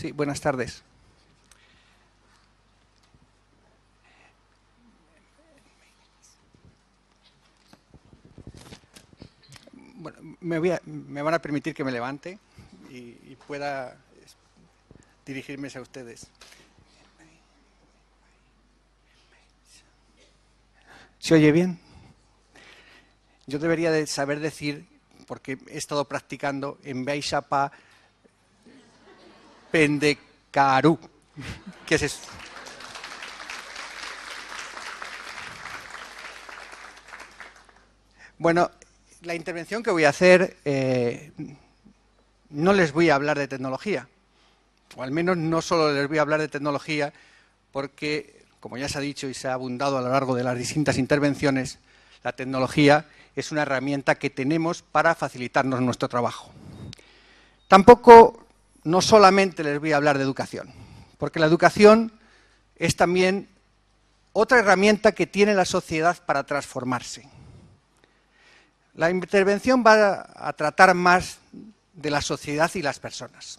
Sí, buenas tardes. Bueno, me van a permitir que me levante y pueda dirigirme a ustedes. ¿Se oye bien? Yo debería de saber decir, porque he estado practicando en Baixapa Pendecaru. ¿Qué es eso? Bueno, la intervención que voy a hacer no les voy a hablar de tecnología, o al menos no solo les voy a hablar de tecnología, porque, como ya se ha dicho y se ha abundado a lo largo de las distintas intervenciones, la tecnología es una herramienta que tenemos para facilitarnos nuestro trabajo. Tampoco, no solamente les voy a hablar de educación, porque la educación es también otra herramienta que tiene la sociedad para transformarse. La intervención va a tratar más de la sociedad y las personas,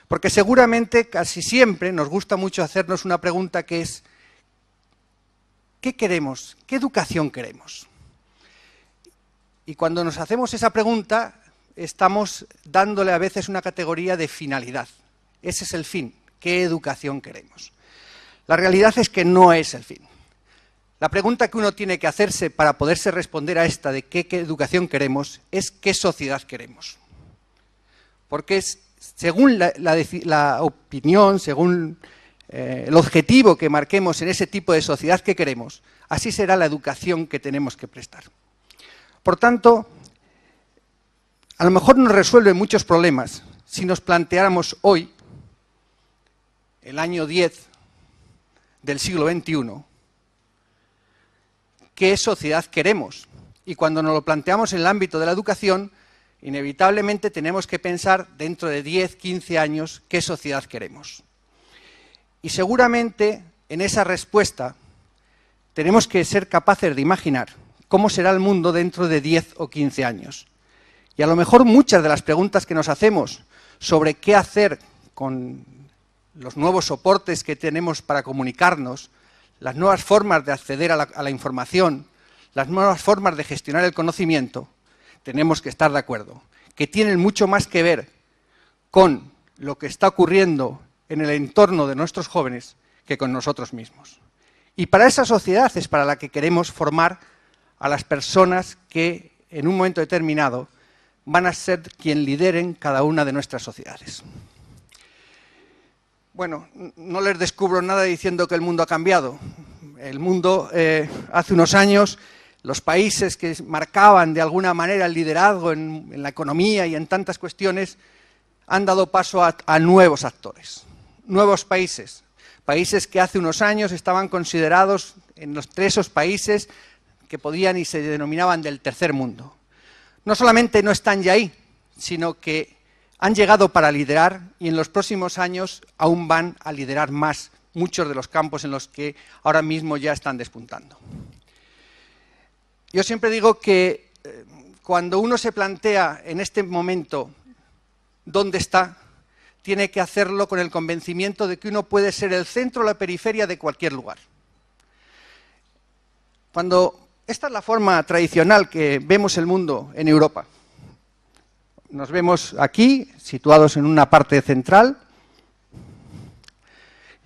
porque seguramente casi siempre nos gusta mucho hacernos una pregunta que es ¿qué queremos? ¿Qué educación queremos? Y cuando nos hacemos esa pregunta estamos dándole a veces una categoría de finalidad. Ese es el fin. ¿Qué educación queremos? La realidad es que no es el fin. La pregunta que uno tiene que hacerse para poderse responder a esta de qué educación queremos es qué sociedad queremos. Porque según la opinión, según el objetivo que marquemos en ese tipo de sociedad que queremos, así será la educación que tenemos que prestar. Por tanto, a lo mejor nos resuelve muchos problemas si nos planteáramos hoy, el año 10 del siglo XXI, qué sociedad queremos. Y cuando nos lo planteamos en el ámbito de la educación, inevitablemente tenemos que pensar dentro de 10, 15 años qué sociedad queremos. Y seguramente en esa respuesta tenemos que ser capaces de imaginar cómo será el mundo dentro de 10 o 15 años. Y a lo mejor muchas de las preguntas que nos hacemos sobre qué hacer con los nuevos soportes que tenemos para comunicarnos, las nuevas formas de acceder a la información, las nuevas formas de gestionar el conocimiento, tenemos que estar de acuerdo, que tienen mucho más que ver con lo que está ocurriendo en el entorno de nuestros jóvenes que con nosotros mismos. Y para esa sociedad es para la que queremos formar a las personas que en un momento determinado van a ser quien lideren cada una de nuestras sociedades. Bueno, no les descubro nada diciendo que el mundo ha cambiado. El mundo, hace unos años, los países que marcaban de alguna manera el liderazgo en la economía y en tantas cuestiones, han dado paso a nuevos actores, nuevos países. Países que hace unos años estaban considerados entre esos países que podían y se denominaban del tercer mundo. No solamente no están ya ahí, sino que han llegado para liderar y en los próximos años aún van a liderar más muchos de los campos en los que ahora mismo ya están despuntando. Yo siempre digo que cuando uno se plantea en este momento dónde está, tiene que hacerlo con el convencimiento de que uno puede ser el centro o la periferia de cualquier lugar. Esta es la forma tradicional que vemos el mundo en Europa. Nos vemos aquí, situados en una parte central.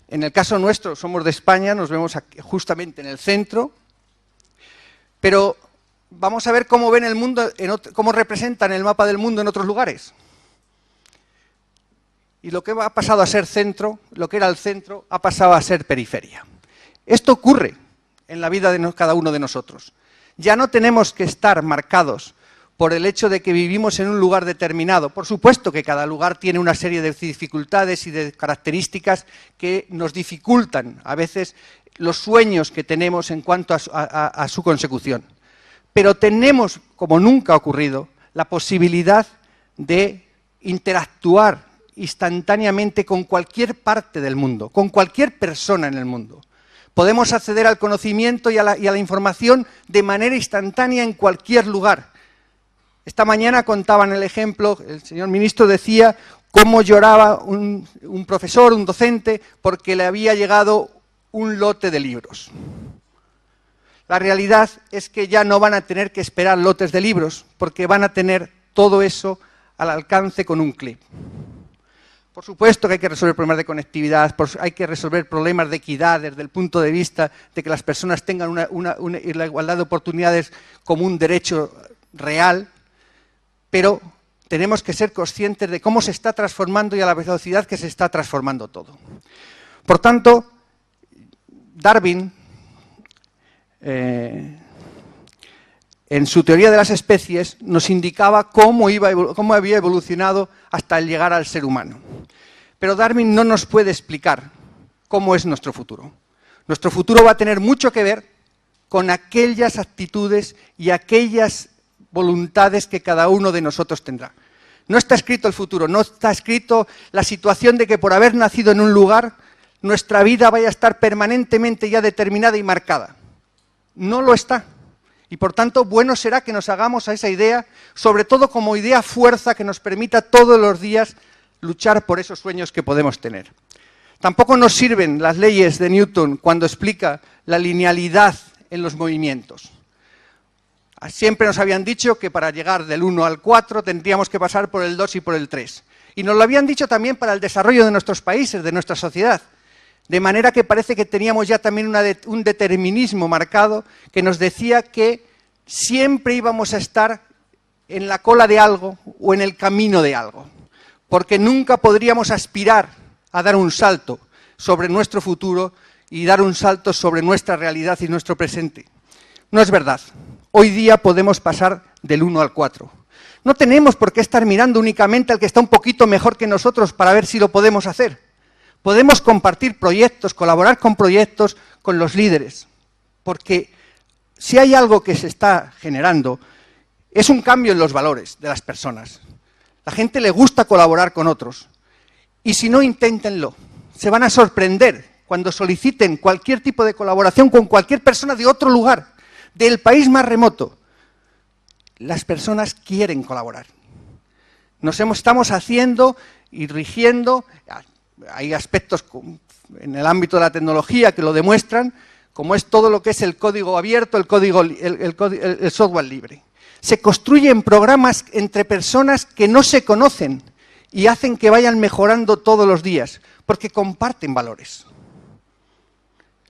En el caso nuestro, somos de España, nos vemos aquí, justamente en el centro. Pero vamos a ver cómo ven el mundo, cómo representan el mapa del mundo en otros lugares. Y lo que ha pasado a ser centro, lo que era el centro, ha pasado a ser periferia. Esto ocurre en la vida de cada uno de nosotros. Ya no tenemos que estar marcados por el hecho de que vivimos en un lugar determinado. Por supuesto que cada lugar tiene una serie de dificultades y de características que nos dificultan a veces los sueños que tenemos en cuanto a su consecución. Pero tenemos, como nunca ha ocurrido, la posibilidad de interactuar instantáneamente con cualquier parte del mundo, con cualquier persona en el mundo. Podemos acceder al conocimiento y a la información de manera instantánea en cualquier lugar. Esta mañana contaban el ejemplo, el señor ministro decía cómo lloraba un profesor, un docente, porque le había llegado un lote de libros. La realidad es que ya no van a tener que esperar lotes de libros, porque van a tener todo eso al alcance con un clic. Por supuesto que hay que resolver problemas de conectividad, hay que resolver problemas de equidad desde el punto de vista de que las personas tengan la igualdad de oportunidades como un derecho real, pero tenemos que ser conscientes de cómo se está transformando y a la velocidad que se está transformando todo. Por tanto, Darwin, en su teoría de las especies, nos indicaba cómo había evolucionado hasta el llegar al ser humano. Pero Darwin no nos puede explicar cómo es nuestro futuro. Nuestro futuro va a tener mucho que ver con aquellas actitudes y aquellas voluntades que cada uno de nosotros tendrá. No está escrito el futuro, no está escrito la situación de que por haber nacido en un lugar, nuestra vida vaya a estar permanentemente ya determinada y marcada. No lo está. Y por tanto, bueno será que nos hagamos a esa idea, sobre todo como idea fuerza que nos permita todos los días luchar por esos sueños que podemos tener. Tampoco nos sirven las leyes de Newton cuando explica la linealidad en los movimientos. Siempre nos habían dicho que para llegar del 1 al 4 tendríamos que pasar por el 2 y por el 3. Y nos lo habían dicho también para el desarrollo de nuestros países, de nuestra sociedad. De manera que parece que teníamos ya también un determinismo marcado que nos decía que siempre íbamos a estar en la cola de algo o en el camino de algo. Porque nunca podríamos aspirar a dar un salto sobre nuestro futuro y dar un salto sobre nuestra realidad y nuestro presente. No es verdad. Hoy día podemos pasar del 1 al 4. No tenemos por qué estar mirando únicamente al que está un poquito mejor que nosotros para ver si lo podemos hacer. Podemos compartir proyectos, colaborar con proyectos con los líderes, porque si hay algo que se está generando es un cambio en los valores de las personas. La gente le gusta colaborar con otros y si no, inténtenlo. Se van a sorprender cuando soliciten cualquier tipo de colaboración con cualquier persona de otro lugar, del país más remoto. Las personas quieren colaborar. Estamos haciendo y rigiendo. Hay aspectos en el ámbito de la tecnología que lo demuestran, como es todo lo que es el código abierto, el software libre. Se construyen programas entre personas que no se conocen y hacen que vayan mejorando todos los días, porque comparten valores.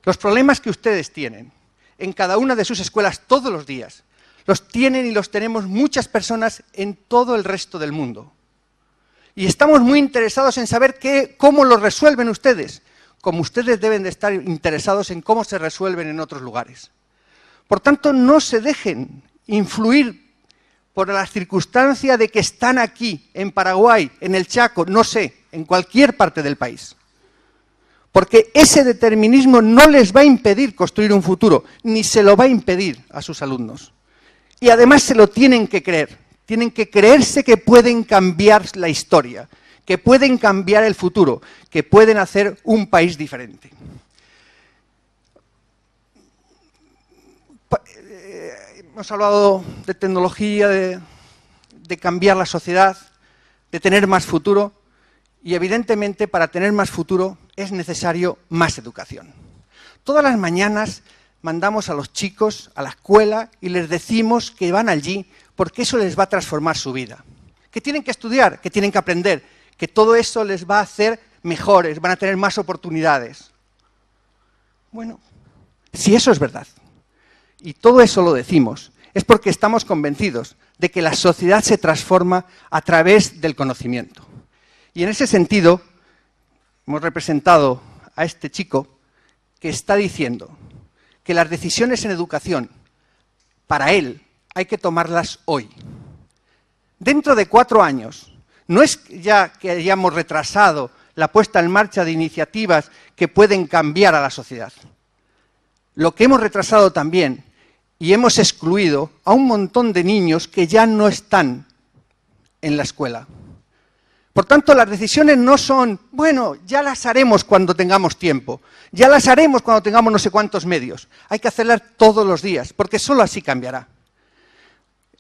Los problemas que ustedes tienen en cada una de sus escuelas todos los días, los tienen y los tenemos muchas personas en todo el resto del mundo. Y estamos muy interesados en saber cómo lo resuelven ustedes, como ustedes deben de estar interesados en cómo se resuelven en otros lugares. Por tanto, no se dejen influir por la circunstancia de que están aquí, en Paraguay, en el Chaco, no sé, en cualquier parte del país. Porque ese determinismo no les va a impedir construir un futuro, ni se lo va a impedir a sus alumnos. Y además se lo tienen que creer. Tienen que creerse que pueden cambiar la historia, que pueden cambiar el futuro, que pueden hacer un país diferente. Hemos hablado de tecnología, de cambiar la sociedad, de tener más futuro, y evidentemente para tener más futuro es necesario más educación. Todas las mañanas mandamos a los chicos a la escuela y les decimos que van allí porque eso les va a transformar su vida. Que tienen que estudiar, que tienen que aprender, que todo eso les va a hacer mejores, van a tener más oportunidades. Bueno, si eso es verdad, y todo eso lo decimos, es porque estamos convencidos de que la sociedad se transforma a través del conocimiento. Y en ese sentido, hemos representado a este chico que está diciendo que las decisiones en educación, para él, hay que tomarlas hoy. Dentro de 4 años, no es ya que hayamos retrasado la puesta en marcha de iniciativas que pueden cambiar a la sociedad. Lo que hemos retrasado también, y hemos excluido a un montón de niños que ya no están en la escuela. Por tanto, las decisiones no son, bueno, ya las haremos cuando tengamos tiempo, ya las haremos cuando tengamos no sé cuántos medios. Hay que hacerlas todos los días, porque solo así cambiará.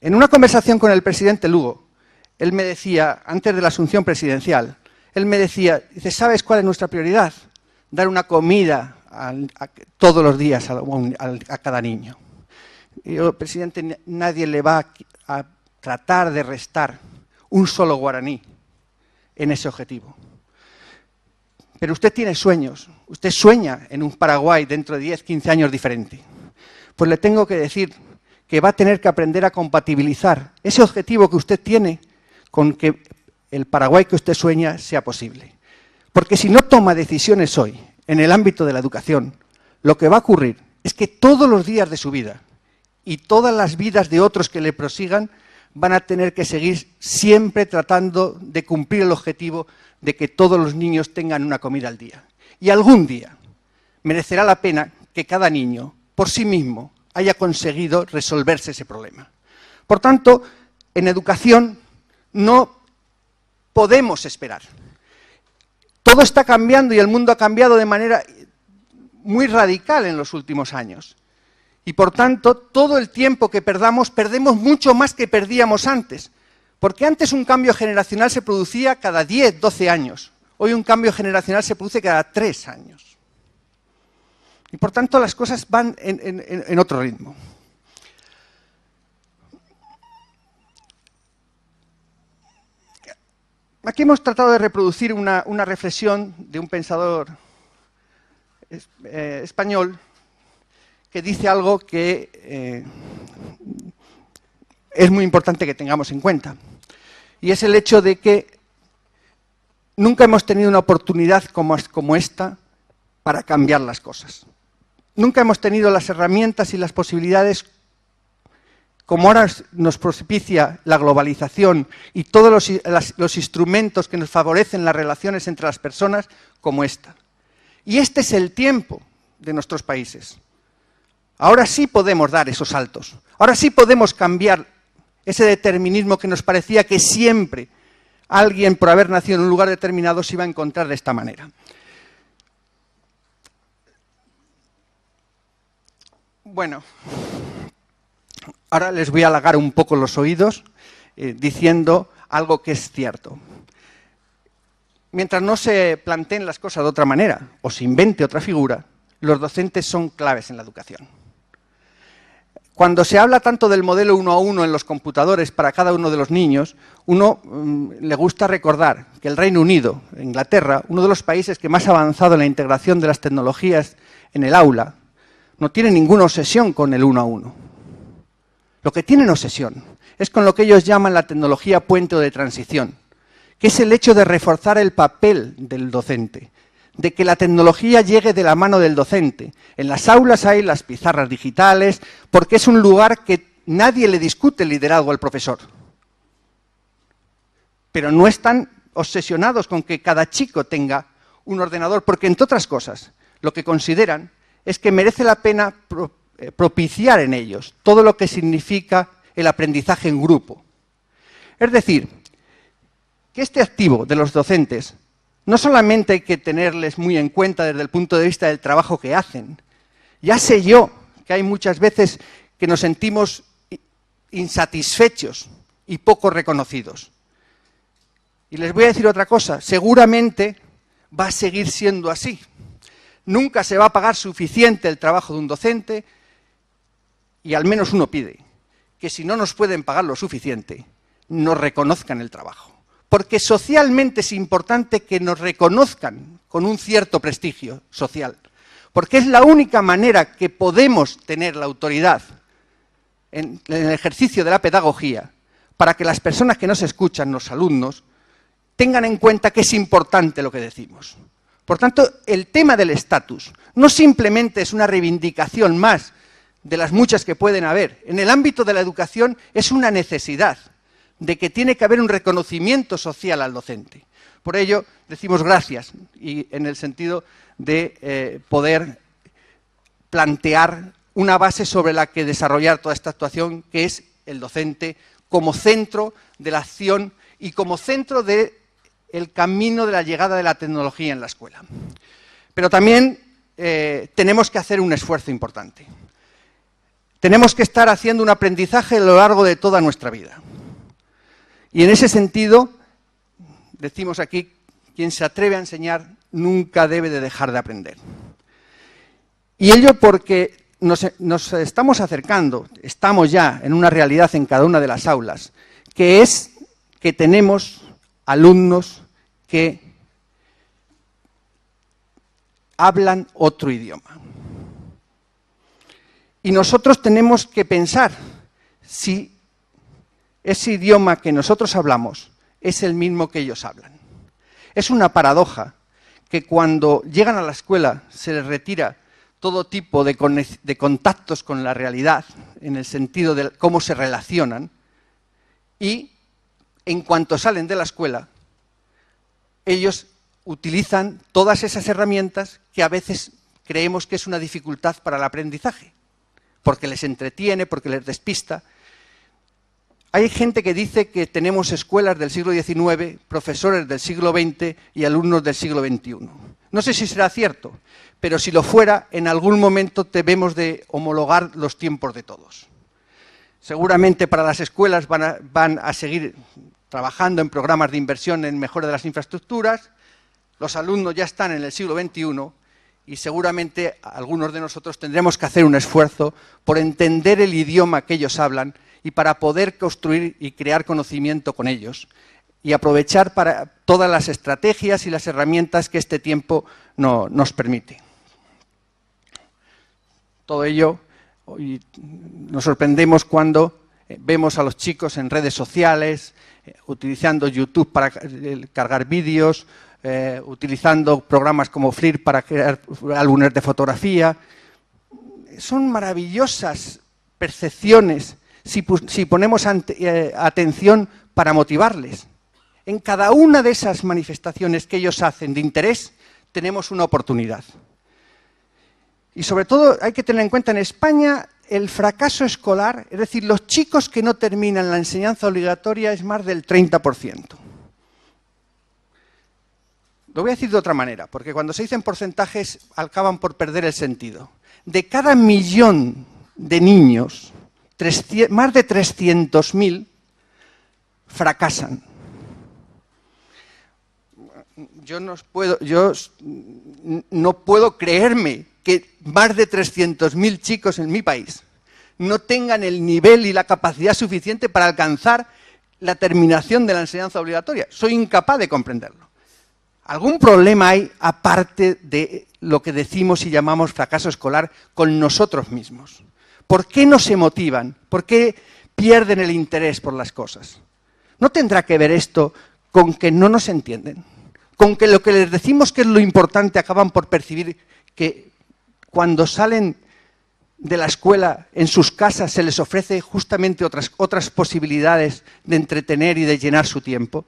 En una conversación con el presidente Lugo, él me decía, antes de la asunción presidencial, él me decía, dice, ¿sabes cuál es nuestra prioridad? Dar una comida todos los días a cada niño. Y yo, presidente, nadie le va a tratar de restar un solo guaraní en ese objetivo. Pero usted tiene sueños, usted sueña en un Paraguay dentro de 10, 15 años diferente. Pues le tengo que decir que va a tener que aprender a compatibilizar ese objetivo que usted tiene con que el Paraguay que usted sueña sea posible. Porque si no toma decisiones hoy en el ámbito de la educación, lo que va a ocurrir es que todos los días de su vida y todas las vidas de otros que le prosigan van a tener que seguir siempre tratando de cumplir el objetivo de que todos los niños tengan una comida al día. Y algún día merecerá la pena que cada niño, por sí mismo, haya conseguido resolverse ese problema. Por tanto, en educación no podemos esperar. Todo está cambiando y el mundo ha cambiado de manera muy radical en los últimos años. Y por tanto, todo el tiempo que perdemos mucho más que perdíamos antes. Porque antes un cambio generacional se producía cada 10, 12 años. Hoy un cambio generacional se produce cada 3 años. Y por tanto las cosas van en otro ritmo. Aquí hemos tratado de reproducir una reflexión de un pensador español que dice algo que es muy importante que tengamos en cuenta. Y es el hecho de que nunca hemos tenido una oportunidad como esta para cambiar las cosas. Nunca hemos tenido las herramientas y las posibilidades como ahora nos propicia la globalización y todos los instrumentos que nos favorecen las relaciones entre las personas como esta. Y este es el tiempo de nuestros países. Ahora sí podemos dar esos saltos. Ahora sí podemos cambiar ese determinismo que nos parecía que siempre alguien, por haber nacido en un lugar determinado, se iba a encontrar de esta manera. Bueno, ahora les voy a halagar un poco los oídos diciendo algo que es cierto. Mientras no se planteen las cosas de otra manera o se invente otra figura, los docentes son claves en la educación. Cuando se habla tanto del modelo 1 a 1 en los computadores para cada uno de los niños, uno le gusta recordar que el Reino Unido, Inglaterra, uno de los países que más ha avanzado en la integración de las tecnologías en el aula, no tiene ninguna obsesión con el 1 a 1. Lo que tienen obsesión es con lo que ellos llaman la tecnología puente o de transición, que es el hecho de reforzar el papel del docente, de que la tecnología llegue de la mano del docente. En las aulas hay las pizarras digitales, porque es un lugar que nadie le discute el liderazgo al profesor. Pero no están obsesionados con que cada chico tenga un ordenador, porque entre otras cosas, lo que consideran es que merece la pena propiciar en ellos todo lo que significa el aprendizaje en grupo. Es decir, que este activo de los docentes no solamente hay que tenerles muy en cuenta desde el punto de vista del trabajo que hacen. Ya sé yo que hay muchas veces que nos sentimos insatisfechos y poco reconocidos. Y les voy a decir otra cosa, seguramente va a seguir siendo así. Nunca se va a pagar suficiente el trabajo de un docente y al menos uno pide que si no nos pueden pagar lo suficiente, nos reconozcan el trabajo. Porque socialmente es importante que nos reconozcan con un cierto prestigio social, porque es la única manera que podemos tener la autoridad en el ejercicio de la pedagogía para que las personas que nos escuchan, los alumnos, tengan en cuenta que es importante lo que decimos. Por tanto, el tema del estatus no simplemente es una reivindicación más de las muchas que pueden haber. En el ámbito de la educación es una necesidad de que tiene que haber un reconocimiento social al docente. Por ello, decimos gracias, y en el sentido de poder plantear una base sobre la que desarrollar toda esta actuación, que es el docente como centro de la acción y como centro del camino de la llegada de la tecnología en la escuela. Pero también tenemos que hacer un esfuerzo importante. Tenemos que estar haciendo un aprendizaje a lo largo de toda nuestra vida. Y en ese sentido, decimos aquí, quien se atreve a enseñar nunca debe de dejar de aprender. Y ello porque nos estamos acercando, estamos ya en una realidad en cada una de las aulas, que es que tenemos alumnos que hablan otro idioma. Y nosotros tenemos que pensar si ese idioma que nosotros hablamos es el mismo que ellos hablan. Es una paradoja que cuando llegan a la escuela se les retira todo tipo de contactos con la realidad, en el sentido de cómo se relacionan, y en cuanto salen de la escuela, ellos utilizan todas esas herramientas que a veces creemos que es una dificultad para el aprendizaje, porque les entretiene, porque les despista. Hay gente que dice que tenemos escuelas del siglo XIX, profesores del siglo XX y alumnos del siglo XXI. No sé si será cierto, pero si lo fuera, en algún momento debemos de homologar los tiempos de todos. Seguramente para las escuelas van a seguir trabajando en programas de inversión en mejora de las infraestructuras, los alumnos ya están en el siglo XXI y seguramente algunos de nosotros tendremos que hacer un esfuerzo por entender el idioma que ellos hablan y para poder construir y crear conocimiento con ellos y aprovechar para todas las estrategias y las herramientas que este tiempo nos permite. Todo ello, hoy nos sorprendemos cuando vemos a los chicos en redes sociales, utilizando YouTube para cargar vídeos, utilizando programas como Flickr para crear álbumes de fotografía. Son maravillosas percepciones si ponemos atención para motivarles. En cada una de esas manifestaciones que ellos hacen de interés, tenemos una oportunidad. Y sobre todo hay que tener en cuenta en España el fracaso escolar, es decir, los chicos que no terminan la enseñanza obligatoria es más del 30%. Lo voy a decir de otra manera, porque cuando se dicen porcentajes acaban por perder el sentido. De cada millón de niños, más de 300.000 fracasan. Yo no puedo creerme que más de 300.000 chicos en mi país no tengan el nivel y la capacidad suficiente para alcanzar la terminación de la enseñanza obligatoria. Soy incapaz de comprenderlo. ¿Algún problema hay, aparte de lo que decimos y llamamos fracaso escolar, con nosotros mismos? ¿Por qué no se motivan? ¿Por qué pierden el interés por las cosas? ¿No tendrá que ver esto con que no nos entienden? ¿Con que lo que les decimos que es lo importante acaban por percibir que cuando salen de la escuela, en sus casas, se les ofrece justamente otras posibilidades de entretener y de llenar su tiempo?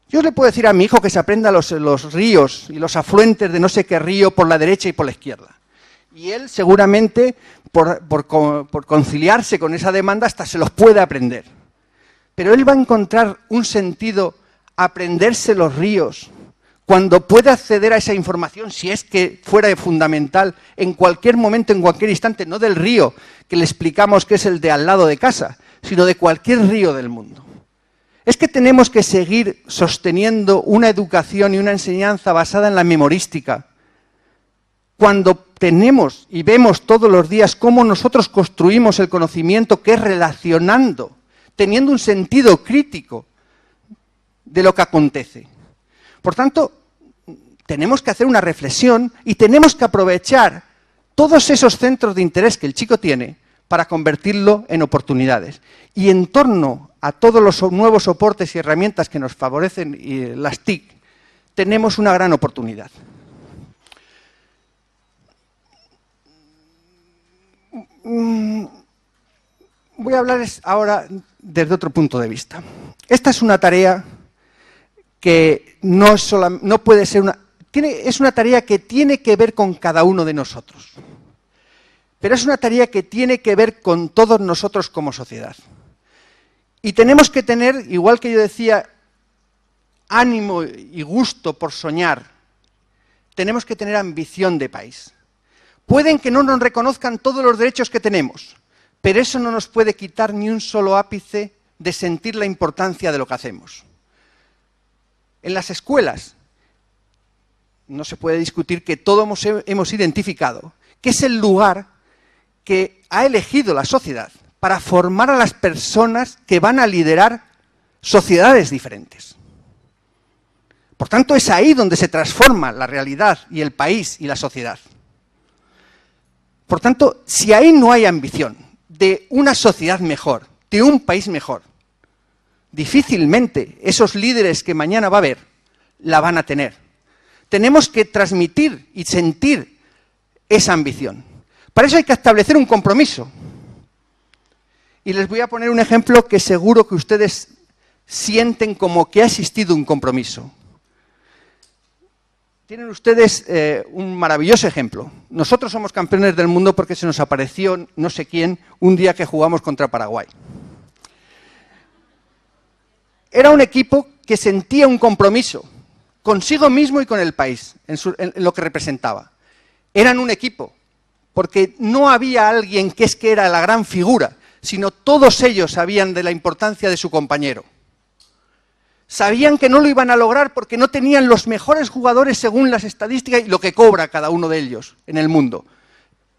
Yo le puedo decir a mi hijo que se aprenda los ríos y los afluentes de no sé qué río por la derecha y por la izquierda. Y él seguramente, por conciliarse con esa demanda, hasta se los puede aprender. Pero él va a encontrar un sentido a aprenderse los ríos cuando puede acceder a esa información, si es que fuera fundamental, en cualquier momento, en cualquier instante, no del río que le explicamos que es el de al lado de casa, sino de cualquier río del mundo. Es que tenemos que seguir sosteniendo una educación y una enseñanza basada en la memorística, cuando tenemos y vemos todos los días cómo nosotros construimos el conocimiento, que es relacionando, teniendo un sentido crítico de lo que acontece. Por tanto, tenemos que hacer una reflexión y tenemos que aprovechar todos esos centros de interés que el chico tiene para convertirlo en oportunidades. Y en torno a todos los nuevos soportes y herramientas que nos favorecen las TIC, tenemos una gran oportunidad. Voy a hablarles ahora desde otro punto de vista. Esta es una tarea que no puede ser es una tarea que tiene que ver con cada uno de nosotros. Pero es una tarea que tiene que ver con todos nosotros como sociedad. Y tenemos que tener, igual que yo decía, ánimo y gusto por soñar. Tenemos que tener ambición de país. Pueden que no nos reconozcan todos los derechos que tenemos, pero eso no nos puede quitar ni un solo ápice de sentir la importancia de lo que hacemos. En las escuelas no se puede discutir que todos hemos identificado que es el lugar que ha elegido la sociedad para formar a las personas que van a liderar sociedades diferentes. Por tanto, es ahí donde se transforma la realidad y el país y la sociedad. Por tanto, si ahí no hay ambición de una sociedad mejor, de un país mejor, difícilmente esos líderes que mañana va a haber la van a tener. Tenemos que transmitir y sentir esa ambición. Para eso hay que establecer un compromiso. Y les voy a poner un ejemplo que seguro que ustedes sienten como que ha existido un compromiso. Tienen ustedes un maravilloso ejemplo. Nosotros somos campeones del mundo porque se nos apareció no sé quién un día que jugamos contra Paraguay. Era un equipo que sentía un compromiso consigo mismo y con el país, en lo que representaba. Eran un equipo, porque no había alguien que era la gran figura, sino todos ellos sabían de la importancia de su compañero. Sabían que no lo iban a lograr porque no tenían los mejores jugadores según las estadísticas y lo que cobra cada uno de ellos en el mundo.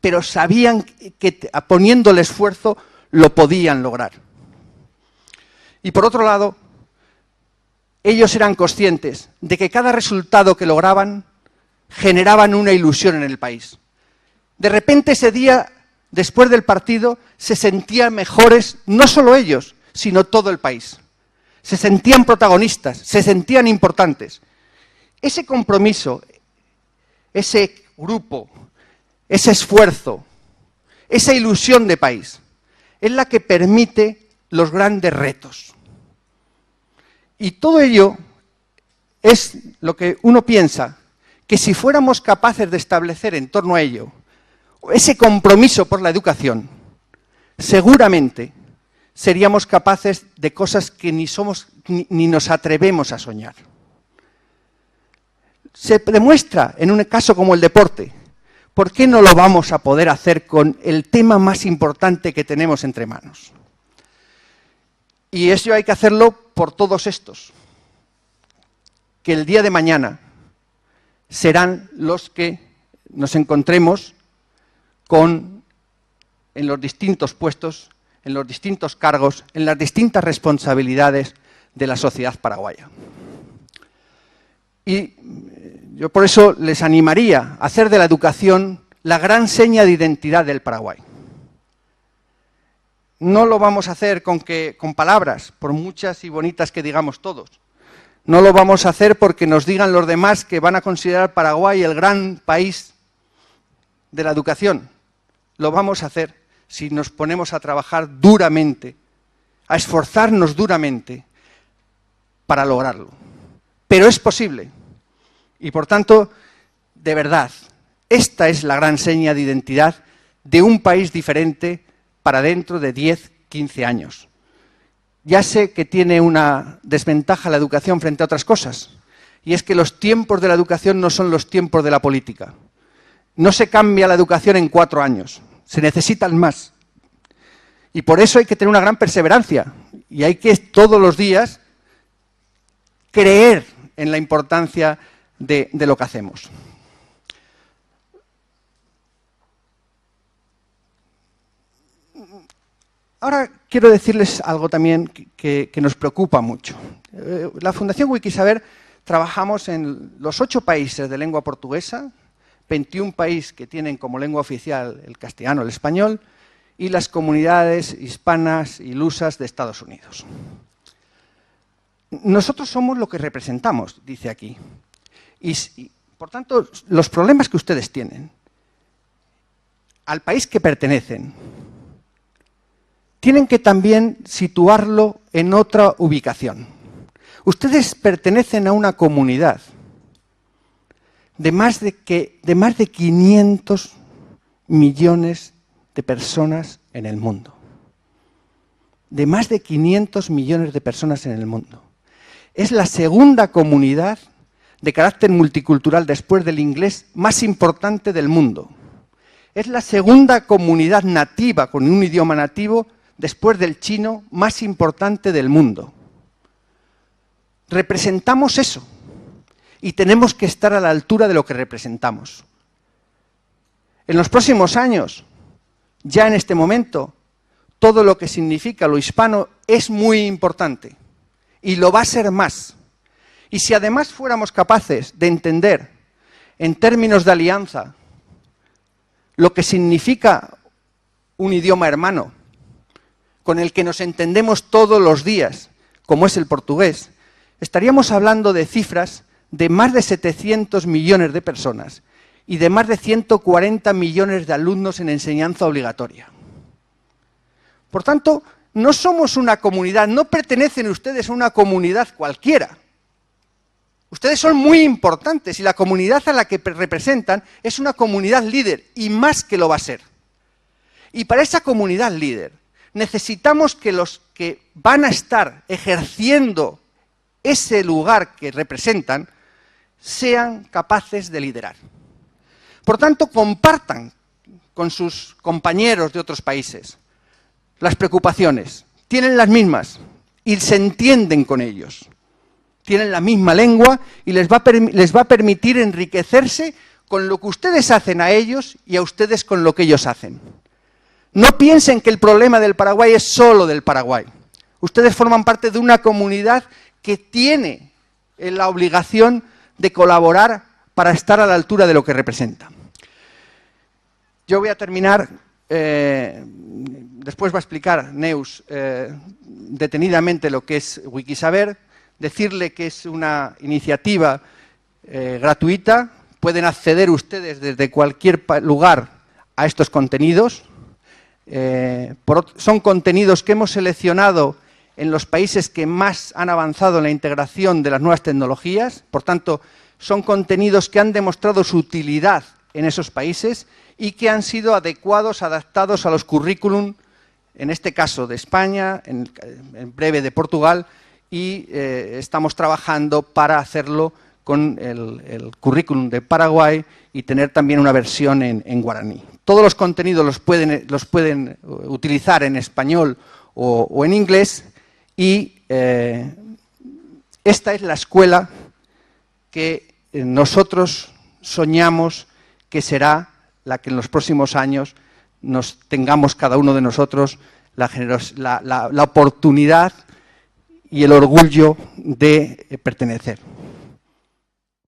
Pero sabían que poniendo el esfuerzo lo podían lograr. Y por otro lado, ellos eran conscientes de que cada resultado que lograban generaban una ilusión en el país. De repente ese día, después del partido, se sentían mejores, no solo ellos, sino todo el país. Se sentían protagonistas, se sentían importantes. Ese compromiso, ese grupo, ese esfuerzo, esa ilusión de país, es la que permite los grandes retos. Y todo ello es lo que uno piensa, que si fuéramos capaces de establecer en torno a ello ese compromiso por la educación, seguramente seríamos capaces de cosas que ni nos atrevemos a soñar. Se demuestra en un caso como el deporte. ¿Por qué no lo vamos a poder hacer con el tema más importante que tenemos entre manos? Y eso hay que hacerlo por todos estos, que el día de mañana serán los que nos encontremos en los distintos puestos, en los distintos cargos, en las distintas responsabilidades de la sociedad paraguaya. Y yo por eso les animaría a hacer de la educación la gran seña de identidad del Paraguay. No lo vamos a hacer con palabras, por muchas y bonitas que digamos todos. No lo vamos a hacer porque nos digan los demás que van a considerar Paraguay el gran país de la educación. Lo vamos a hacer si nos ponemos a trabajar duramente, a esforzarnos duramente para lograrlo. Pero es posible. Y por tanto, de verdad, esta es la gran seña de identidad de un país diferente para dentro de 10, 15 años. Ya sé que tiene una desventaja la educación frente a otras cosas, y es que los tiempos de la educación no son los tiempos de la política. No se cambia la educación en 4 años, se necesitan más. Y por eso hay que tener una gran perseverancia, y hay que todos los días creer en la importancia de lo que hacemos. Ahora quiero decirles algo también que nos preocupa mucho. La Fundación Wikisaber trabajamos en los 8 países de lengua portuguesa, 21 países que tienen como lengua oficial el castellano, el español, y las comunidades hispanas y lusas de Estados Unidos. Nosotros somos lo que representamos, dice aquí. Y, por tanto, los problemas que ustedes tienen, al país que pertenecen, tienen que también situarlo en otra ubicación. Ustedes pertenecen a una comunidad de más de 500 millones de personas en el mundo. De más de 500 millones de personas en el mundo. Es la segunda comunidad de carácter multicultural después del inglés más importante del mundo. Es la segunda comunidad nativa con un idioma nativo después del chino, más importante del mundo. Representamos eso y tenemos que estar a la altura de lo que representamos. En los próximos años, ya en este momento, todo lo que significa lo hispano es muy importante y lo va a ser más. Y si además fuéramos capaces de entender en términos de alianza lo que significa un idioma hermano, con el que nos entendemos todos los días, como es el portugués, estaríamos hablando de cifras de más de 700 millones de personas y de más de 140 millones de alumnos en enseñanza obligatoria. Por tanto, no somos una comunidad, no pertenecen ustedes a una comunidad cualquiera. Ustedes son muy importantes y la comunidad a la que representan es una comunidad líder y más que lo va a ser. Y para esa comunidad líder necesitamos que los que van a estar ejerciendo ese lugar que representan sean capaces de liderar. Por tanto, compartan con sus compañeros de otros países las preocupaciones. Tienen las mismas y se entienden con ellos. Tienen la misma lengua y les va a permitir enriquecerse con lo que ustedes hacen a ellos y a ustedes con lo que ellos hacen. No piensen que el problema del Paraguay es solo del Paraguay. Ustedes forman parte de una comunidad que tiene la obligación de colaborar para estar a la altura de lo que representa. Yo voy a terminar, después va a explicar Neus detenidamente lo que es Wikisaber, decirle que es una iniciativa gratuita, pueden acceder ustedes desde cualquier lugar a estos contenidos. Son contenidos que hemos seleccionado en los países que más han avanzado en la integración de las nuevas tecnologías, por tanto, son contenidos que han demostrado su utilidad en esos países y que han sido adecuados, adaptados a los currículum, en este caso de España, en breve de Portugal, y estamos trabajando para hacerlo con el currículum de Paraguay y tener también una versión en guaraní. Todos los contenidos los pueden utilizar en español o en inglés y esta es la escuela que nosotros soñamos que será la que en los próximos años nos tengamos cada uno de nosotros la oportunidad y el orgullo de pertenecer.